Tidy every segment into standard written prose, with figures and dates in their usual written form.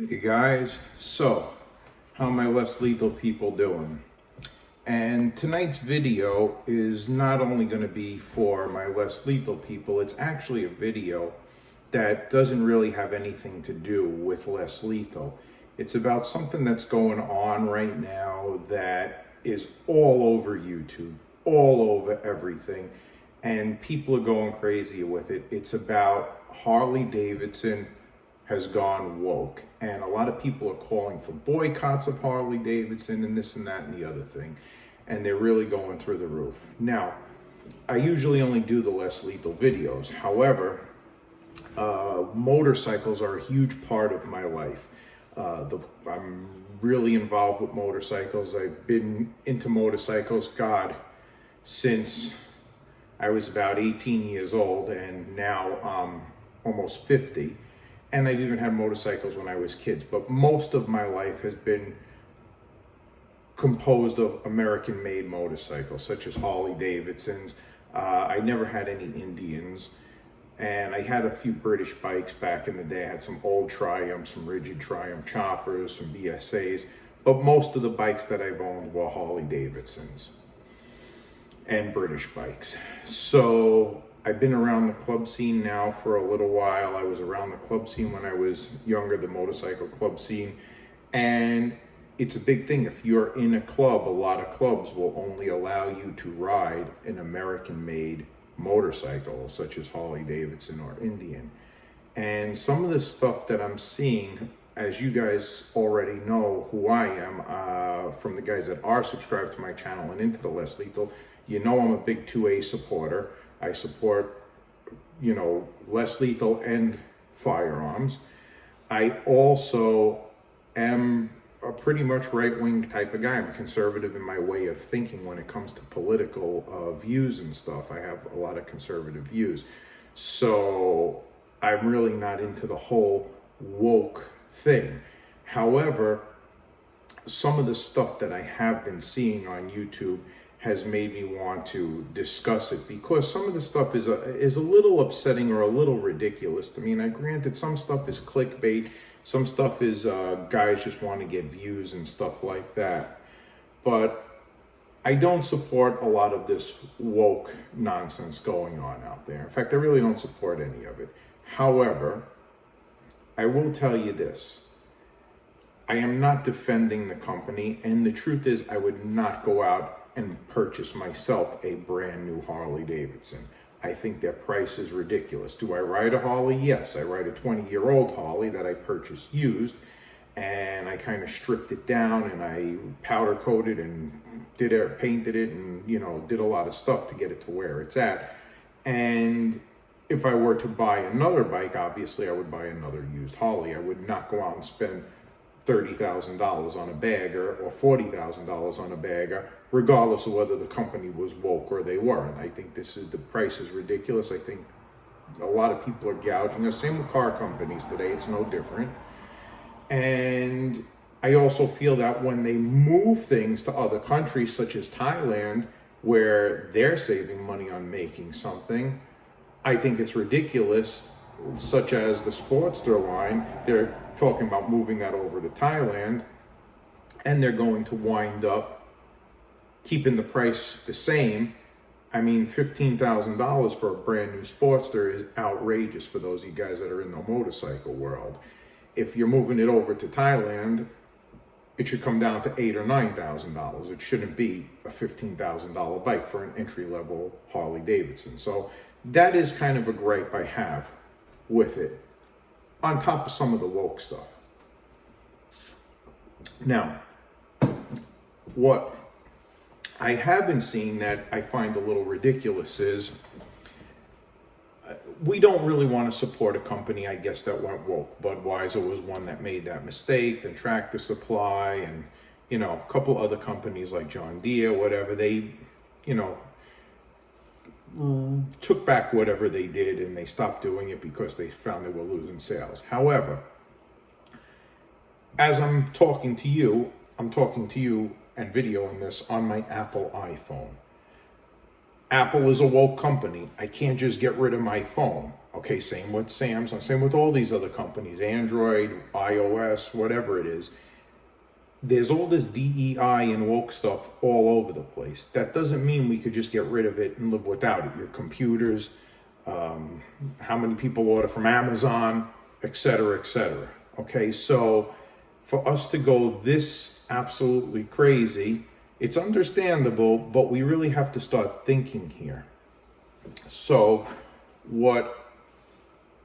Hey guys, so how my less lethal people doing? And tonight's video is not only going to be for my less lethal people, it's actually a video that doesn't really have anything to do with less lethal. It's about something that's going on right now that is all over YouTube, all over everything, and people are going crazy with it. It's about Harley Davidson has gone woke, and a lot of people are calling for boycotts of Harley Davidson and this and that and the other thing, and they're really going through the roof. Now, I usually only do the less lethal videos. However, motorcycles are a huge part of my life. I'm really involved with motorcycles. I've been into motorcycles, God, since I was about 18 years old, and now I'm almost 50. And I've even had motorcycles when I was kids, but most of my life has been composed of American-made motorcycles, such as Harley Davidsons. I never had any Indians, and I had a few British bikes back in the day. I had some old Triumphs, some rigid Triumph choppers, some BSAs, but most of the bikes that I've owned were Harley Davidsons and British bikes. So I've been around the club scene now for a little while. I was around the club scene when I was younger, the motorcycle club scene. And it's a big thing. If you're in a club, a lot of clubs will only allow you to ride an American-made motorcycle, such as Harley Davidson or Indian. And some of the stuff that I'm seeing, as you guys already know who I am, from the guys that are subscribed to my channel and into the Less Lethal, you know I'm a big 2A supporter. I support, less lethal and firearms. I also am a pretty much right-wing type of guy. I'm conservative in my way of thinking when it comes to political views and stuff. I have a lot of conservative views. So I'm really not into the whole woke thing. However, some of the stuff that I have been seeing on YouTube has made me want to discuss it, because some of the stuff is a little upsetting or a little ridiculous to me. And granted, some stuff is clickbait, some stuff is guys just want to get views and stuff like that. But I don't support a lot of this woke nonsense going on out there. In fact, I really don't support any of it. However, I will tell you this. I am not defending the company, and the truth is I would not go out and purchase myself a brand new Harley Davidson. I think their price is ridiculous. Do I ride a Harley? Yes, I ride a 20-year-old Harley that I purchased used, and I kind of stripped it down and I powder coated and painted it and did a lot of stuff to get it to where it's at. And if I were to buy another bike, obviously I would buy another used Harley. I would not go out and spend $30,000 on a bagger or $40,000 on a bagger, regardless of whether the company was woke or they weren't. I think the price is ridiculous. I think a lot of people are gouging us. Same with car companies today. It's no different. And I also feel that when they move things to other countries, such as Thailand, where they're saving money on making something, I think it's ridiculous. Such as the Sportster line, they're talking about moving that over to Thailand, and they're going to wind up keeping the price the same. I mean, $15,000 for a brand new Sportster is outrageous for those of you guys that are in the motorcycle world. If you're moving it over to Thailand, it should come down to $8,000 or $9,000. It shouldn't be a $15,000 bike for an entry-level Harley Davidson. So that is kind of a gripe I have with it, on top of some of the woke stuff. Now, what I have been seeing that I find a little ridiculous is we don't really want to support a company, I guess, that went woke. Budweiser was one that made that mistake, then Tractor Supply, and a couple other companies like John Deere, whatever, they took back whatever they did, and they stopped doing it because they found they were losing sales. However, as I'm talking to you and videoing this on my Apple iPhone. Apple is a woke company. I can't just get rid of my phone. Okay, same with Samsung, same with all these other companies, Android, iOS, whatever it is. There's all this DEI and woke stuff all over the place. That doesn't mean we could just get rid of it and live without it. Your computers, how many people order from Amazon, et cetera, et cetera. Okay, so for us to go this absolutely crazy, it's understandable, but we really have to start thinking here. So what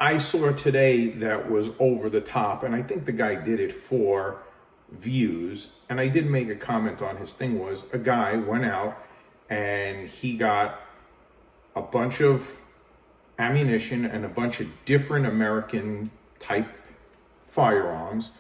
I saw today that was over the top, and I think the guy did it for views, and I did make a comment on his thing, was a guy went out and he got a bunch of ammunition and a bunch of different American type firearms,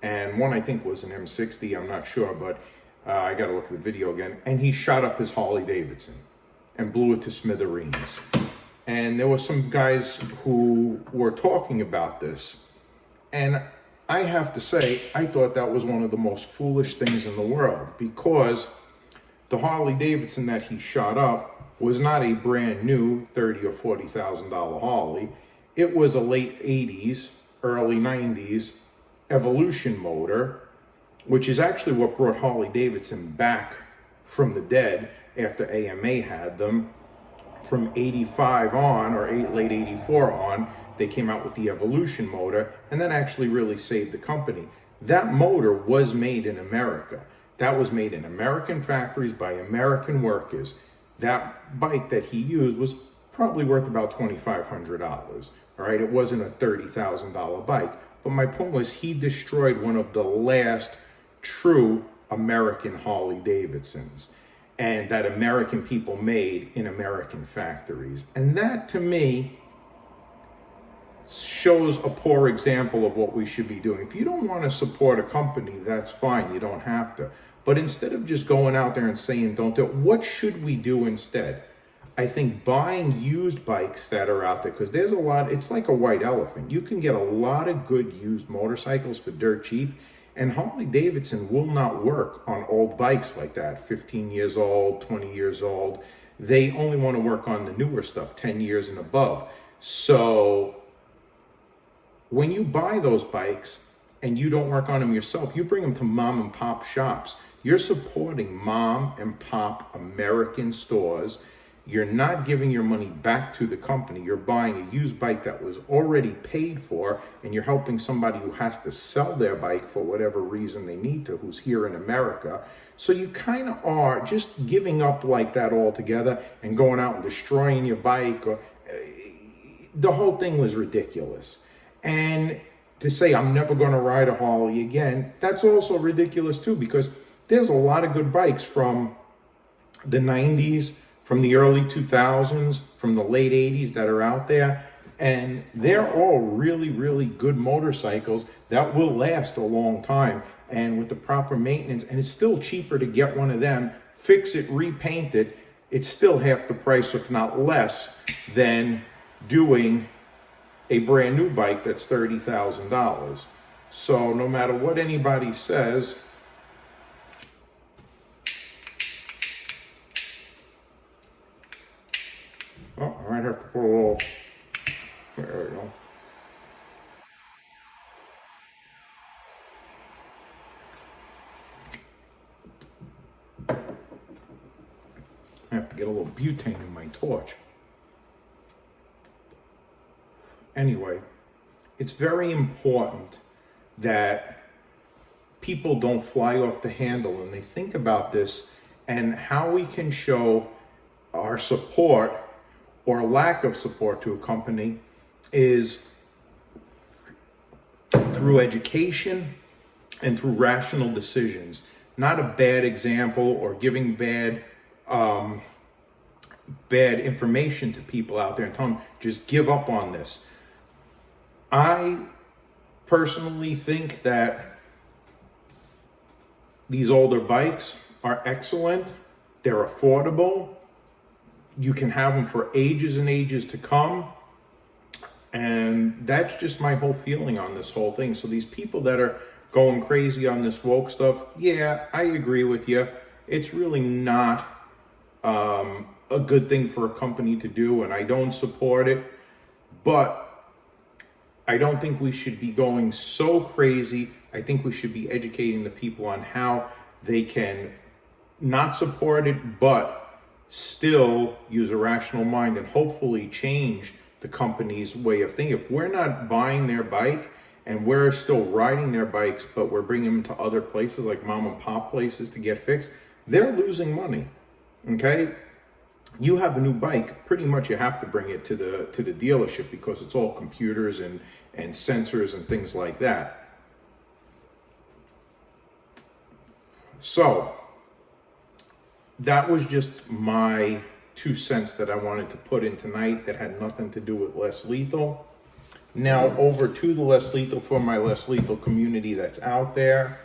and one I think was an M60, I'm not sure, but I gotta look at the video again, and he shot up his Harley Davidson and blew it to smithereens. And there were some guys who were talking about this, and I have to say, I thought that was one of the most foolish things in the world, because the Harley Davidson that he shot up was not a brand new $30,000 or $40,000 Harley. It was a late 80s, early 90s Evolution motor, which is actually what brought Harley Davidson back from the dead after AMA had them. From 85 on, or late 84 on, they came out with the Evolution motor, and that actually really saved the company. That motor was made in America. That was made in American factories by American workers. That bike that he used was probably worth about $2,500. All right, it wasn't a $30,000 bike. But my point was, he destroyed one of the last true American Harley Davidsons, and that American people made in American factories. And that, to me, shows a poor example of what we should be doing. If you don't want to support a company, that's fine, you don't have to. But instead of just going out there and saying don't do it, what should we do instead? I think buying used bikes that are out there, because there's a lot, it's like a white elephant. You can get a lot of good used motorcycles for dirt cheap, and Harley Davidson will not work on old bikes like that, 15 years old, 20 years old. They only want to work on the newer stuff, 10 years and above. So when you buy those bikes and you don't work on them yourself, you bring them to mom and pop shops. You're supporting mom and pop American stores. You're not giving your money back to the company. You're buying a used bike that was already paid for, and you're helping somebody who has to sell their bike for whatever reason they need to, who's here in America. So you kind of are just giving up like that altogether and going out and destroying your bike. The whole thing was ridiculous. And to say I'm never going to ride a Harley again, that's also ridiculous too, because there's a lot of good bikes from the 90s, from the early 2000s, from the late 80s that are out there. And they're all really, really good motorcycles that will last a long time. And with the proper maintenance, and it's still cheaper to get one of them, fix it, repaint it, it's still half the price, if not less, than doing a brand new bike that's $30,000. So no matter what anybody says, oh, I might have to put a little, there we go. I have to get a little butane in my torch. Anyway, it's very important that people don't fly off the handle and they think about this and how we can show our support or lack of support to a company is through education and through rational decisions, not a bad example or giving bad information to people out there and tell them just give up on this. I personally think that these older bikes are excellent. They're affordable. You can have them for ages and ages to come. And that's just my whole feeling on this whole thing. So these people that are going crazy on this woke stuff, yeah, I agree with you. It's really not a good thing for a company to do, and I don't support it. But I don't think we should be going so crazy. I think we should be educating the people on how they can not support it, but still use a rational mind and hopefully change the company's way of thinking. If we're not buying their bike and we're still riding their bikes, but we're bringing them to other places like mom and pop places to get fixed, they're losing money. Okay? You have a new bike, pretty much you have to bring it to the dealership because it's all computers and sensors and things like that. So that was just my 2 cents that I wanted to put in tonight that had nothing to do with Less Lethal. Now over to the Less Lethal for my Less Lethal community that's out there.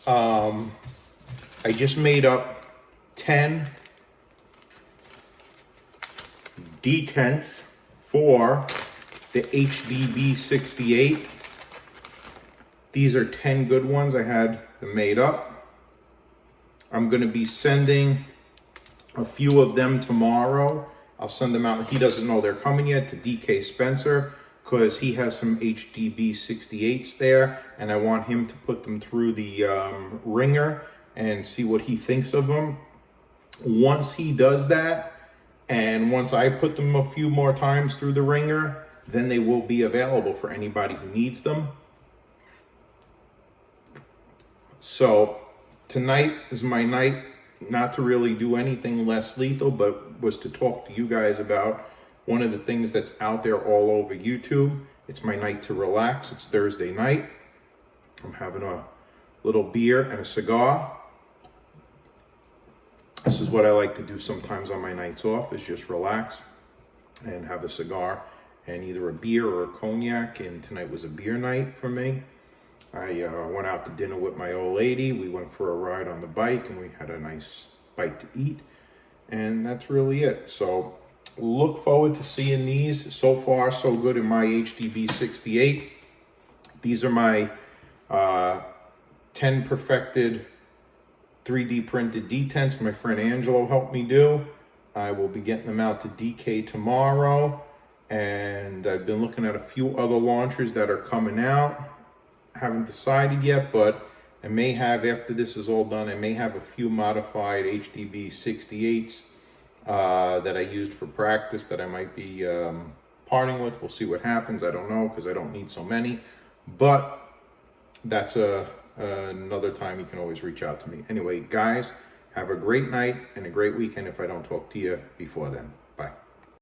I just made up 10 detents for the HDB 68. These are 10 good ones. I had them made up. I'm going to be sending a few of them tomorrow. I'll send them out. He doesn't know they're coming yet, to DK Spencer, because he has some HDB 68s there, and I want him to put them through the ringer and see what he thinks of them. Once he does that, and once I put them a few more times through the ringer, then they will be available for anybody who needs them. So tonight is my night, not to really do anything Less Lethal, but was to talk to you guys about one of the things that's out there all over YouTube. It's my night to relax. It's Thursday night. I'm having a little beer and a cigar. This is what I like to do sometimes on my nights off, is just relax and have a cigar and either a beer or a cognac. And tonight was a beer night for me. I went out to dinner with my old lady. We went for a ride on the bike and we had a nice bite to eat. And that's really it. So look forward to seeing these. So far, so good in my HDB 68. These are my 10 perfected 3D printed detents my friend Angelo helped me do. I will be getting them out to DK tomorrow. And I've been looking at a few other launchers that are coming out. Haven't decided yet, but I may have, after this is all done, I may have a few modified HDB 68s that I used for practice that I might be parting with. We'll see what happens. I don't know, because I don't need so many. But that's another time. You can always reach out to me. Anyway, guys, have a great night and a great weekend if I don't talk to you before then. Bye.